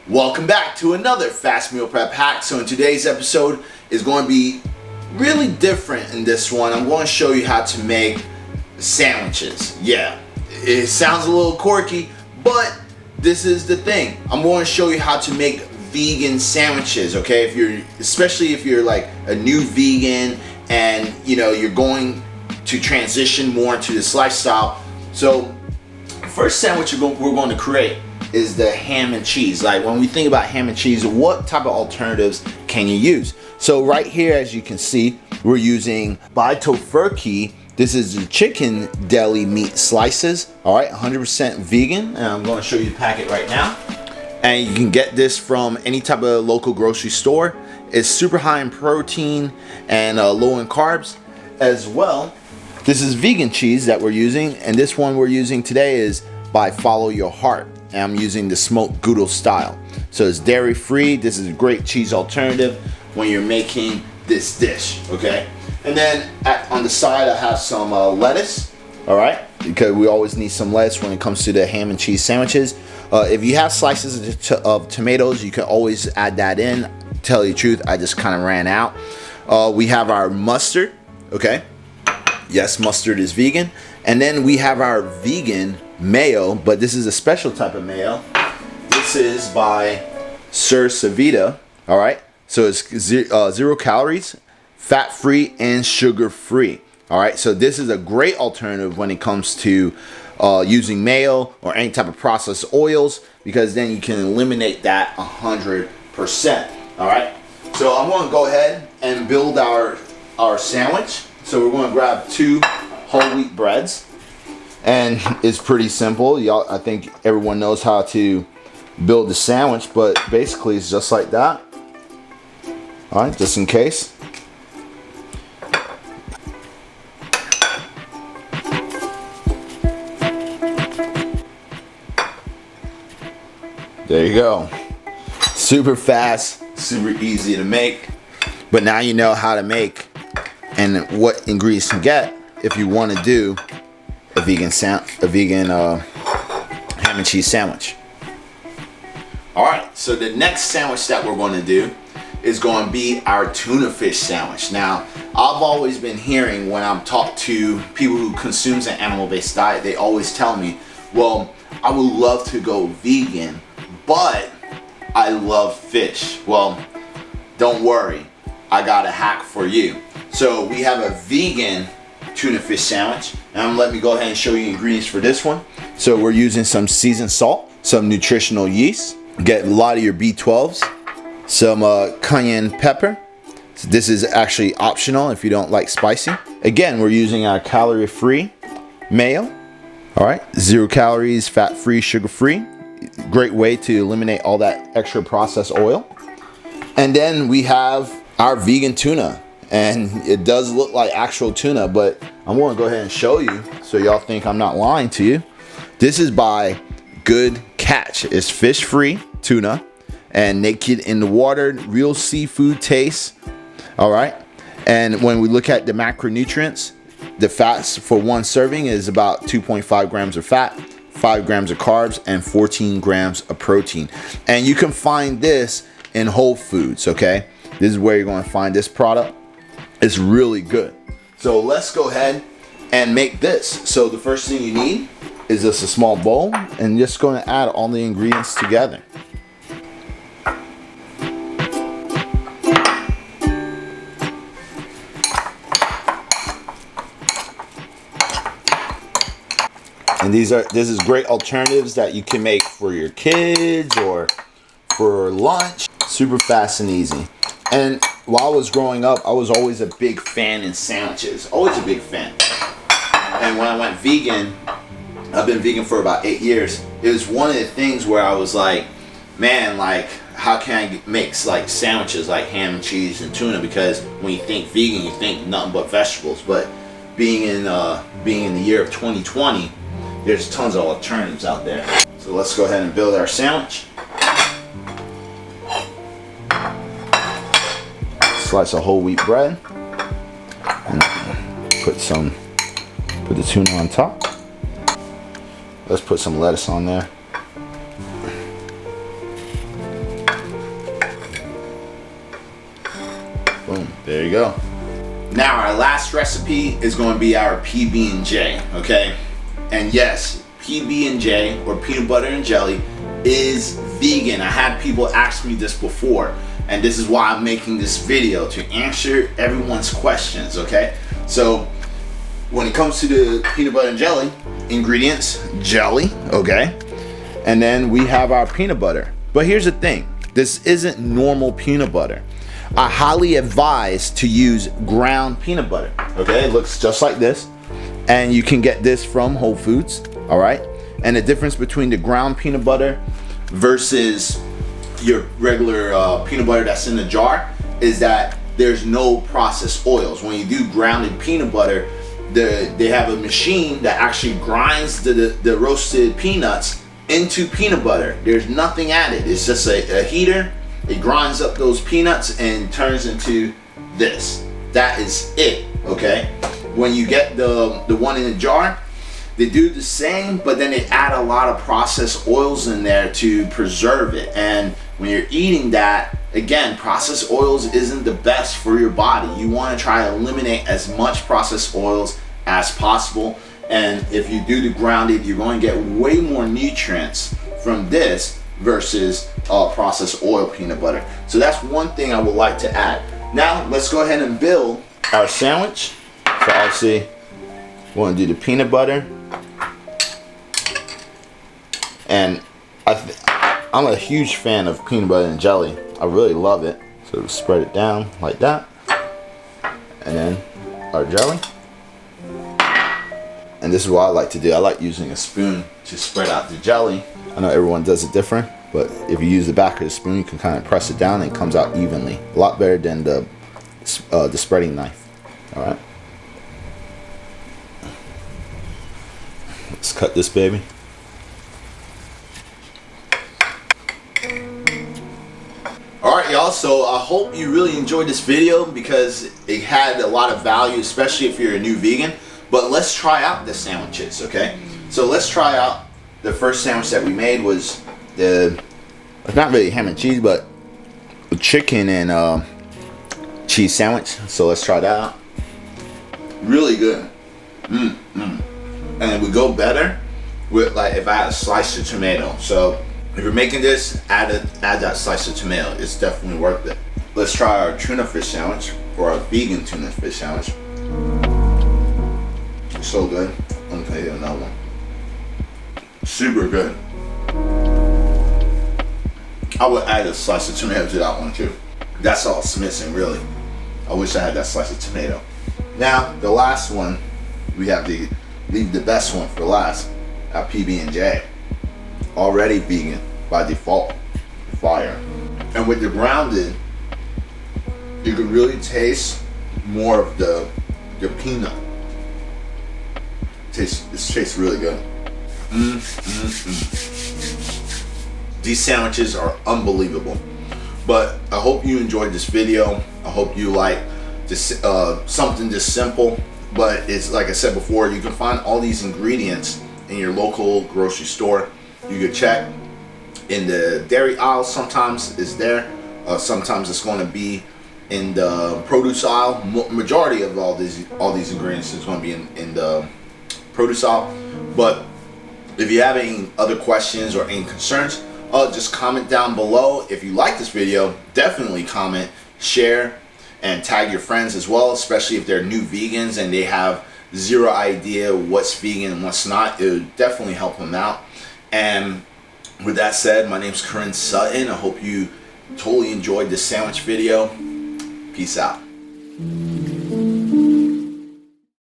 Welcome back to another fast meal prep hack. So in today's episode is going to be really different. In this one, I'm going to show you how to make sandwiches. Yeah, it sounds a little quirky, but this is the thing. I'm going to show you how to make vegan sandwiches, okay? Especially if you're like a new vegan and you're going to transition more into this lifestyle. So first sandwich we're going to create is the ham and cheese. Like when we think about ham and cheese, what type of alternatives can you use? So right here, as you can see, we're using tofurkey. This is the chicken deli meat slices, all right, 100% vegan. And I'm going to show you the packet right now. And you can get this from any type of local grocery store. It's super high in protein and low in carbs as well. This is vegan cheese that we're using, and this one we're using today is by Follow Your Heart. And I'm using the smoked Gouda style. So it's dairy free. This is a great cheese alternative when you're making this dish, okay? And then on the side I have some lettuce, all right? Because we always need some lettuce when it comes to the ham and cheese sandwiches. If you have slices of tomatoes, you can always add that in. Tell you the truth, I just kind of ran out. We have our mustard, okay? Yes, mustard is vegan. And then we have our vegan mayo, but this is a special type of mayo. This is by Sir Savita, all right? So it's 0 calories, fat-free, and sugar-free, all right? So this is a great alternative when it comes to using mayo or any type of processed oils, because then you can eliminate that 100%, all right? So I'm going to go ahead and build our sandwich. So we're going to grab 2 whole wheat breads. And it's pretty simple. I think everyone knows how to build the sandwich, but basically it's just like that. All right, just in case. There you go. Super fast, super easy to make. But now you know how to make and what ingredients to get if you want to do a vegan ham and cheese sandwich. All right, so the next sandwich that we're going to do is going to be our tuna fish sandwich. Now, I've always been hearing when I'm talking to people who consumes an animal-based diet, they always tell me, well, I would love to go vegan, but I love fish. Well, don't worry, I got a hack for you. So we have a vegan tuna fish sandwich, and let me go ahead and show you ingredients for this one. So we're using some seasoned salt, some nutritional yeast, get a lot of your B12s, some cayenne pepper. So this is actually optional if you don't like spicy. Again, we're using our calorie-free mayo. All right, 0 calories, fat-free, sugar-free. Great way to eliminate all that extra processed oil. And then we have our vegan tuna. And it does look like actual tuna, but I'm going to go ahead and show you so y'all think I'm not lying to you. This is by Good Catch. It's fish-free tuna and naked in the water, real seafood taste. All right. And when we look at the macronutrients, the fats for one serving is about 2.5 grams of fat, 5 grams of carbs, and 14 grams of protein. And you can find this in Whole Foods, okay? This is where you're going to find this product. It's really good. So let's go ahead and make this. So the first thing you need is just a small bowl, and just going to add all the ingredients together. And this is great alternatives that you can make for your kids or for lunch. Super fast and easy. And while I was growing up, I was always a big fan in sandwiches. Always a big fan. And when I went vegan, I've been vegan for about 8 years. It was one of the things where I was like, man, like, how can I make like sandwiches like ham and cheese and tuna? Because when you think vegan, you think nothing but vegetables. But being in the year of 2020, there's tons of alternatives out there. So let's go ahead and build our sandwich. Slice of whole wheat bread, and put the tuna on top. Let's put some lettuce on there. Boom, there you go. Now our last recipe is going to be our PB&J, okay? And yes, PB&J, or peanut butter and jelly, is vegan. I had people ask me this before, and this is why I'm making this video, to answer everyone's questions, okay? So when it comes to the peanut butter and jelly, ingredients, jelly, okay? And then we have our peanut butter. But here's the thing, this isn't normal peanut butter. I highly advise to use ground peanut butter, okay? It looks just like this, and you can get this from Whole Foods, all right? And the difference between the ground peanut butter versus your regular peanut butter that's in the jar is that there's no processed oils. When you do grounded peanut butter, they have a machine that actually grinds the roasted peanuts into peanut butter. There's nothing added. It's just a heater. It grinds up those peanuts and turns into this. That is it, okay? When you get the one in the jar, they do the same, but then they add a lot of processed oils in there to preserve it. And when you're eating that, again, processed oils isn't the best for your body. You want to try to eliminate as much processed oils as possible. And if you do the grounded, you're going to get way more nutrients from this versus processed oil peanut butter. So that's one thing I would like to add. Now let's go ahead and build our sandwich. So obviously we want to do the peanut butter, and I'm a huge fan of peanut butter and jelly. I really love it. So spread it down like that, and then our jelly. And this is what I like to do. I like using a spoon to spread out the jelly. I know everyone does it different, but if you use the back of the spoon, you can kind of press it down and it comes out evenly. A lot better than the spreading knife. All right. Let's cut this baby. Alright y'all, so I hope you really enjoyed this video because it had a lot of value, especially if you're a new vegan. But let's try out the sandwiches, okay? So let's try out the first sandwich that we made was it's not really ham and cheese, but a chicken and cheese sandwich. So let's try that out. Really good. And it would go better with, like, if I had a slice of tomato. So if you're making this, add that slice of tomato. It's definitely worth it. Let's try our tuna fish sandwich, or our vegan tuna fish sandwich. It's so good. I'm gonna tell you another one. Super good. I would add a slice of tomato to that one too. That's all it's missing, really. I wish I had that slice of tomato. Now, the last one, we have to leave the best one for last. Our PB&J. Already vegan by default. Fire. And with the grounded, you can really taste more of the peanut. This tastes really good. These sandwiches are unbelievable. But I hope you enjoyed this video. I hope you like this, something just simple. But it's like I said before, you can find all these ingredients in your local grocery store. You can check in the dairy aisle. Sometimes it's there. Sometimes it's going to be in the produce aisle. Majority of all these ingredients is going to be in the produce aisle. But if you have any other questions or any concerns, just comment down below. If you like this video, definitely comment, share, and tag your friends as well, especially if they're new vegans and they have zero idea what's vegan and what's not. It would definitely help them out. And with that said, my name's Corinne Sutton. I hope you totally enjoyed this sandwich video. Peace out.